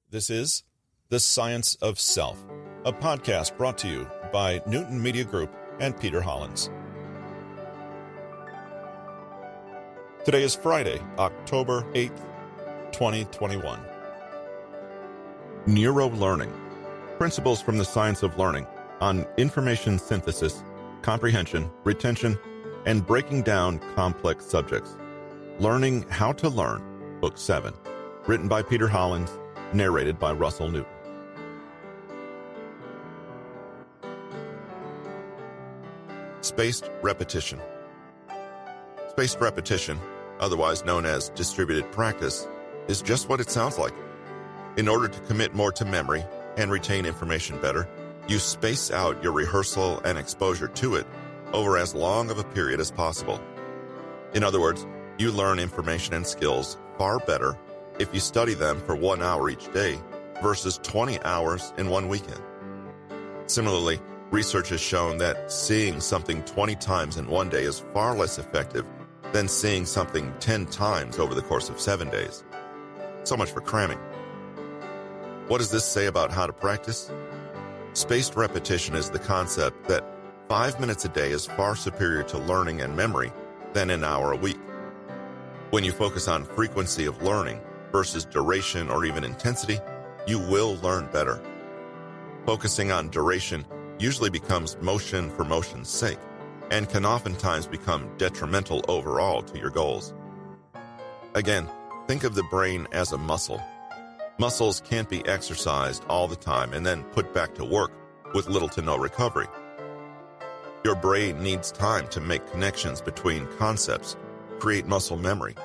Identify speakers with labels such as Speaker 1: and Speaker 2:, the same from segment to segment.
Speaker 1: This is The Science of Self, a podcast brought to you by Newton Media Group and Peter Hollins. Today is Friday, October 8th, 2021. Neurolearning, principles from the science of learning on information synthesis, comprehension, retention, and breaking down complex subjects. Learning How to Learn, Book 7, written by Peter Hollins, narrated by Russell Newton. Spaced repetition. Spaced repetition, otherwise known as distributed practice, is just what it sounds like. In order to commit more to memory and retain information better, you space out your rehearsal and exposure to it over as long of a period as possible. In other words, you learn information and skills far better if you study them for 1 hour each day versus 20 hours in one weekend. Similarly, research has shown that seeing something 20 times in one day is far less effective than seeing something 10 times over the course of 7 days. So much for cramming. What does this say about how to practice? Spaced repetition is the concept that 5 minutes a day is far superior to learning and memory than an hour a week. When you focus on frequency of learning versus duration or even intensity, you will learn better. Focusing on duration usually becomes motion for motion's sake and can oftentimes become detrimental overall to your goals. Again, think of the brain as a muscle. Muscles can't be exercised all the time and then put back to work with little to no recovery. Your brain needs time to make connections between concepts, create muscle memory,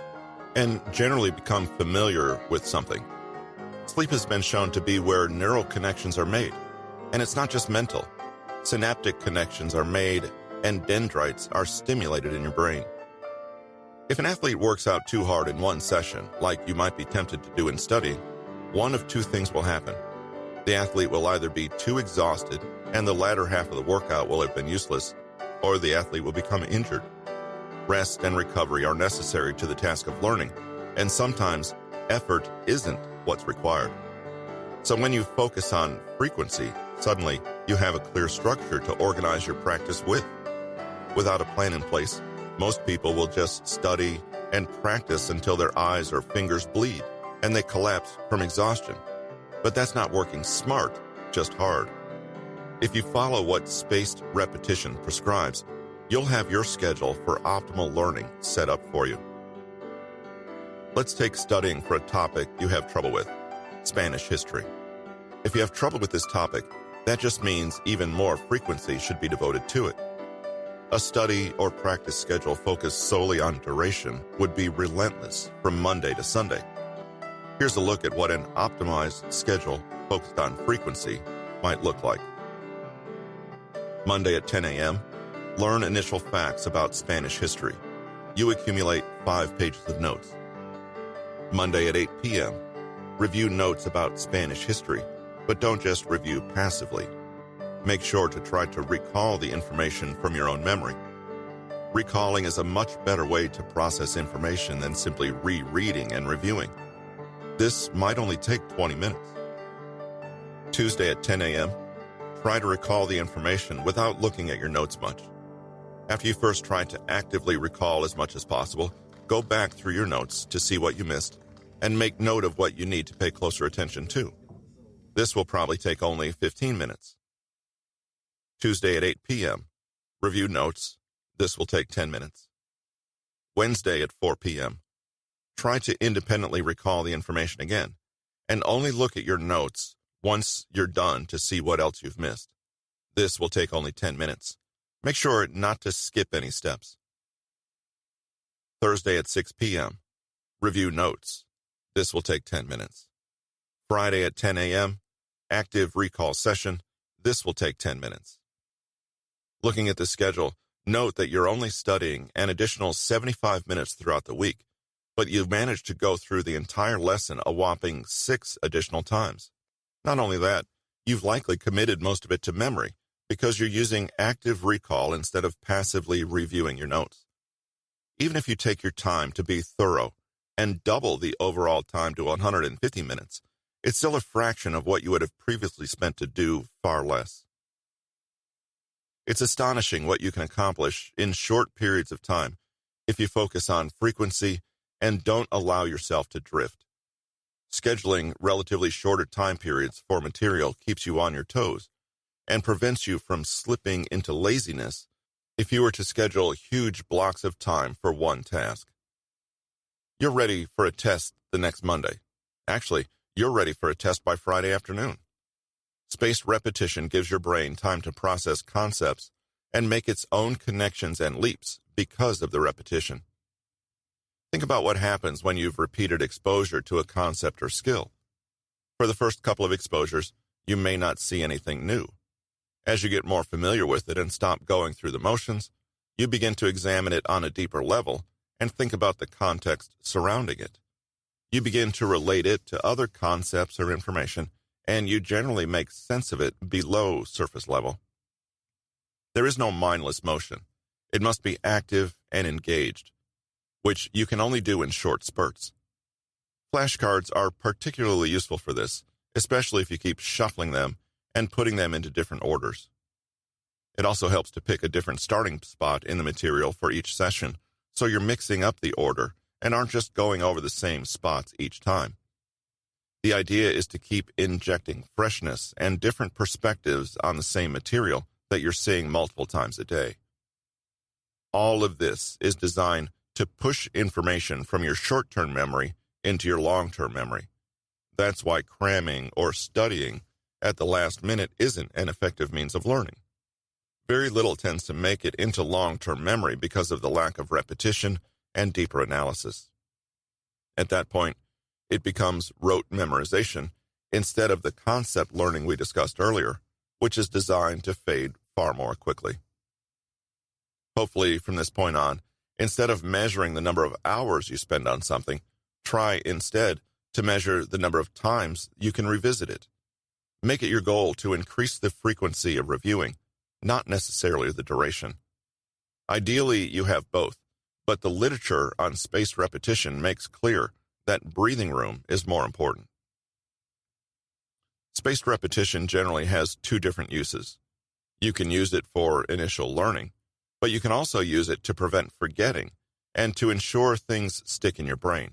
Speaker 1: and generally become familiar with something. Sleep has been shown to be where neural connections are made, and it's not just mental. Synaptic connections are made, and dendrites are stimulated in your brain. If an athlete works out too hard in one session, like you might be tempted to do in studying, one of two things will happen. The athlete will either be too exhausted, and the latter half of the workout will have been useless, or the athlete will become injured. Rest and recovery are necessary to the task of learning, and sometimes effort isn't what's required. So when you focus on frequency, suddenly you have a clear structure to organize your practice with. Without a plan in place, most people will just study and practice until their eyes or fingers bleed and they collapse from exhaustion. But that's not working smart, just hard. If you follow what spaced repetition prescribes, you'll have your schedule for optimal learning set up for you. Let's take studying for a topic you have trouble with, Spanish history. If you have trouble with this topic, that just means even more frequency should be devoted to it. A study or practice schedule focused solely on duration would be relentless from Monday to Sunday. Here's a look at what an optimized schedule focused on frequency might look like. Monday at 10 a.m., learn initial facts about Spanish history. You accumulate 5 pages of notes. Monday at 8 p.m., review notes about Spanish history, but don't just review passively. Make sure to try to recall the information from your own memory. Recalling is a much better way to process information than simply rereading and reviewing. This might only take 20 minutes. Tuesday at 10 a.m., try to recall the information without looking at your notes much. After you first try to actively recall as much as possible, go back through your notes to see what you missed and make note of what you need to pay closer attention to. This will probably take only 15 minutes. Tuesday at 8 p.m., review notes. This will take 10 minutes. Wednesday at 4 p.m., try to independently recall the information again and only look at your notes once you're done to see what else you've missed. This will take only 10 minutes. Make sure not to skip any steps. Thursday at 6 p.m., review notes. This will take 10 minutes. Friday at 10 a.m., active recall session. This will take 10 minutes. Looking at the schedule, note that you're only studying an additional 75 minutes throughout the week, but you've managed to go through the entire lesson a whopping 6 additional times. Not only that, you've likely committed most of it to memory because you're using active recall instead of passively reviewing your notes. Even if you take your time to be thorough and double the overall time to 150 minutes, it's still a fraction of what you would have previously spent to do far less. It's astonishing what you can accomplish in short periods of time if you focus on frequency and don't allow yourself to drift. Scheduling relatively shorter time periods for material keeps you on your toes and prevents you from slipping into laziness if you were to schedule huge blocks of time for one task. You're ready for a test the next Monday. Actually, you're ready for a test by Friday afternoon. Spaced repetition gives your brain time to process concepts and make its own connections and leaps because of the repetition. Think about what happens when you've repeated exposure to a concept or skill. For the first couple of exposures, you may not see anything new. As you get more familiar with it and stop going through the motions, you begin to examine it on a deeper level and think about the context surrounding it. You begin to relate it to other concepts or information, and you generally make sense of it below surface level. There is no mindless motion. It must be active and engaged, which you can only do in short spurts. Flashcards are particularly useful for this, especially if you keep shuffling them and putting them into different orders. It also helps to pick a different starting spot in the material for each session, so you're mixing up the order and aren't just going over the same spots each time. The idea is to keep injecting freshness and different perspectives on the same material that you're seeing multiple times a day. All of this is designed to push information from your short-term memory into your long-term memory. That's why cramming or studying at the last minute isn't an effective means of learning. Very little tends to make it into long-term memory because of the lack of repetition and deeper analysis. At that point, it becomes rote memorization instead of the concept learning we discussed earlier, which is designed to fade far more quickly. Hopefully, from this point on, instead of measuring the number of hours you spend on something, try instead to measure the number of times you can revisit it. Make it your goal to increase the frequency of reviewing, not necessarily the duration. Ideally, you have both, but the literature on spaced repetition makes clear that breathing room is more important. Spaced repetition generally has two different uses. You can use it for initial learning, but you can also use it to prevent forgetting and to ensure things stick in your brain.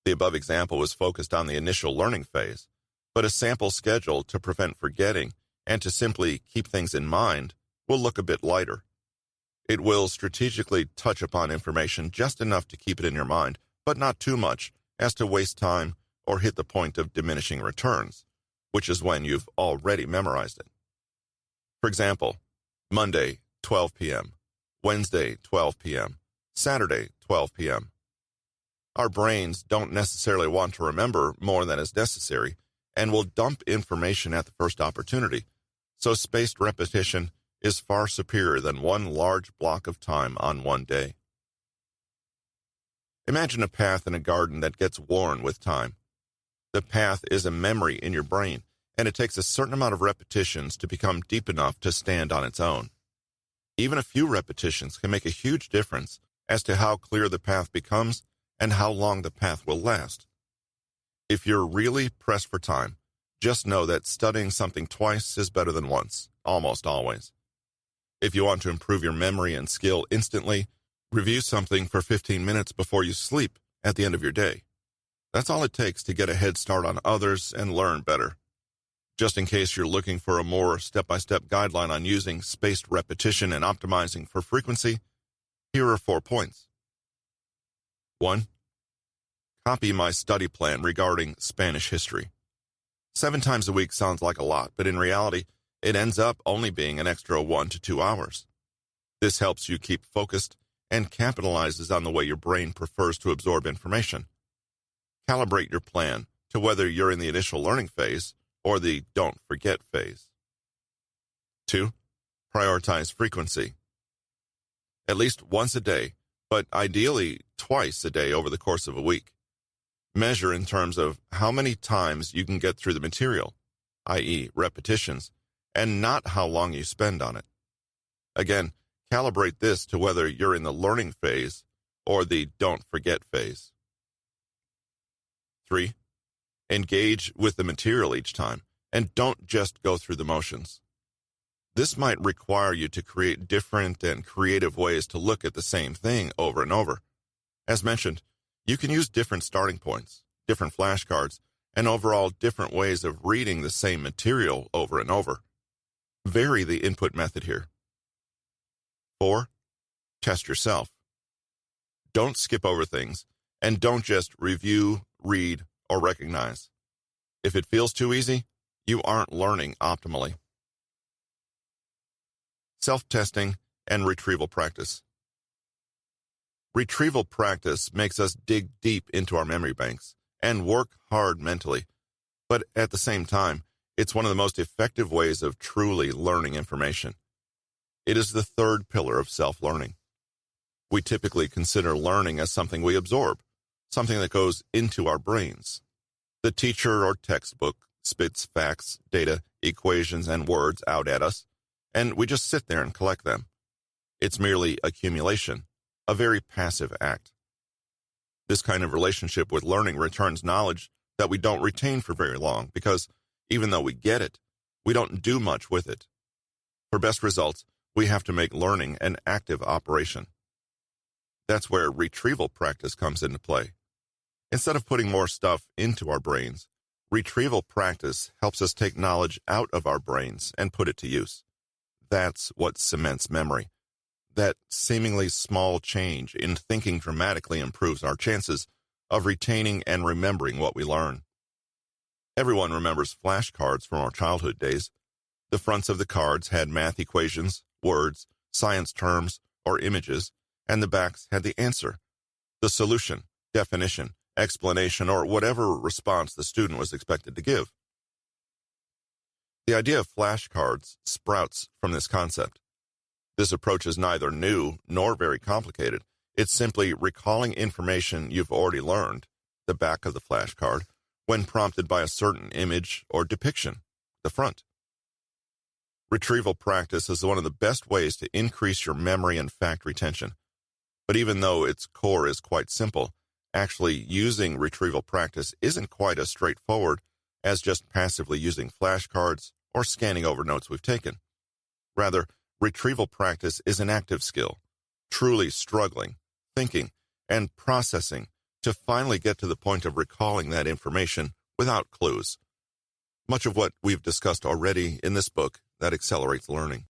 Speaker 1: The above example was focused on the initial learning phase, but a sample schedule to prevent forgetting and to simply keep things in mind will look a bit lighter. It will strategically touch upon information just enough to keep it in your mind, but not too much as to waste time or hit the point of diminishing returns, which is when you've already memorized it. For example, Monday, 12 p.m., Wednesday, 12 p.m., Saturday, 12 p.m. Our brains don't necessarily want to remember more than is necessary and will dump information at the first opportunity, so spaced repetition is far superior than one large block of time on one day. Imagine a path in a garden that gets worn with time. The path is a memory in your brain, and it takes a certain amount of repetitions to become deep enough to stand on its own. Even a few repetitions can make a huge difference as to how clear the path becomes and how long the path will last. If you're really pressed for time, just know that studying something twice is better than once, almost always. If you want to improve your memory and skill instantly, review something for 15 minutes before you sleep at the end of your day. That's all it takes to get a head start on others and learn better. Just in case you're looking for a more step-by-step guideline on using spaced repetition and optimizing for frequency, here are 4 points. 1. Copy my study plan regarding Spanish history. 7 times a week sounds like a lot, but in reality, it ends up only being an extra 1 to 2 hours. This helps you keep focused and capitalizes on the way your brain prefers to absorb information. Calibrate your plan to whether you're in the initial learning phase or the don't forget phase. 2. Prioritize frequency. At least once a day, but ideally twice a day over the course of a week. Measure in terms of how many times you can get through the material, i.e. repetitions, and not how long you spend on it. Again, calibrate this to whether you're in the learning phase or the don't forget phase. 3. Engage with the material each time, and don't just go through the motions. This might require you to create different and creative ways to look at the same thing over and over. As mentioned, you can use different starting points, different flashcards, and overall different ways of reading the same material over and over. Vary the input method here. 4. Test yourself. Don't skip over things, and don't just review, read, or recognize. If it feels too easy, you aren't learning optimally. Self-testing and retrieval practice. Retrieval practice makes us dig deep into our memory banks and work hard mentally, but at the same time, it's one of the most effective ways of truly learning information. It is the third pillar of self-learning. We typically consider learning as something we absorb, something that goes into our brains. The teacher or textbook spits facts, data, equations, and words out at us, and we just sit there and collect them. It's merely accumulation, a very passive act. This kind of relationship with learning returns knowledge that we don't retain for very long because, even though we get it, we don't do much with it. For best results, we have to make learning an active operation. That's where retrieval practice comes into play. Instead of putting more stuff into our brains, retrieval practice helps us take knowledge out of our brains and put it to use. That's what cements memory. That seemingly small change in thinking dramatically improves our chances of retaining and remembering what we learn. Everyone remembers flashcards from our childhood days. The fronts of the cards had math equations, words, science terms, or images, and the backs had the answer, the solution, definition, explanation, or whatever response the student was expected to give. The idea of flashcards sprouts from this concept. This approach is neither new nor very complicated. It's simply recalling information you've already learned, the back of the flashcard, when prompted by a certain image or depiction, the front. Retrieval practice is one of the best ways to increase your memory and fact retention. But even though its core is quite simple, actually using retrieval practice isn't quite as straightforward as just passively using flashcards or scanning over notes we've taken. Rather, retrieval practice is an active skill, truly struggling, thinking, and processing to finally get to the point of recalling that information without clues. Much of what we've discussed already in this book that accelerates learning.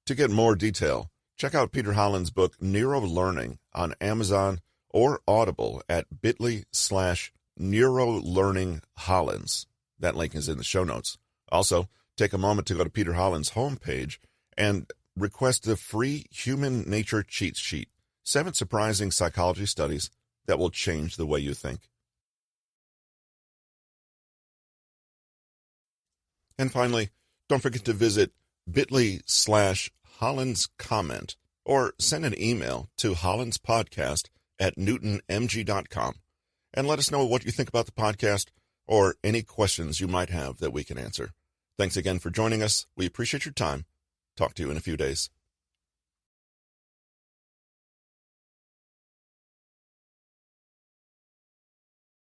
Speaker 1: To get more detail, check out Peter Hollins' book Neurolearning on Amazon or Audible at bit.ly/neurolearninghollins. That link is in the show notes. Also, take a moment to go to Peter Hollins' homepage and request the free Human Nature Cheat Sheet, 7 surprising psychology studies that will change the way you think. And finally, don't forget to visit bit.ly/HollinsComment or send an email to hollinspodcast@newtonmg.com and let us know what you think about the podcast or any questions you might have that we can answer. Thanks again for joining us. We appreciate your time. Talk to you in a few days.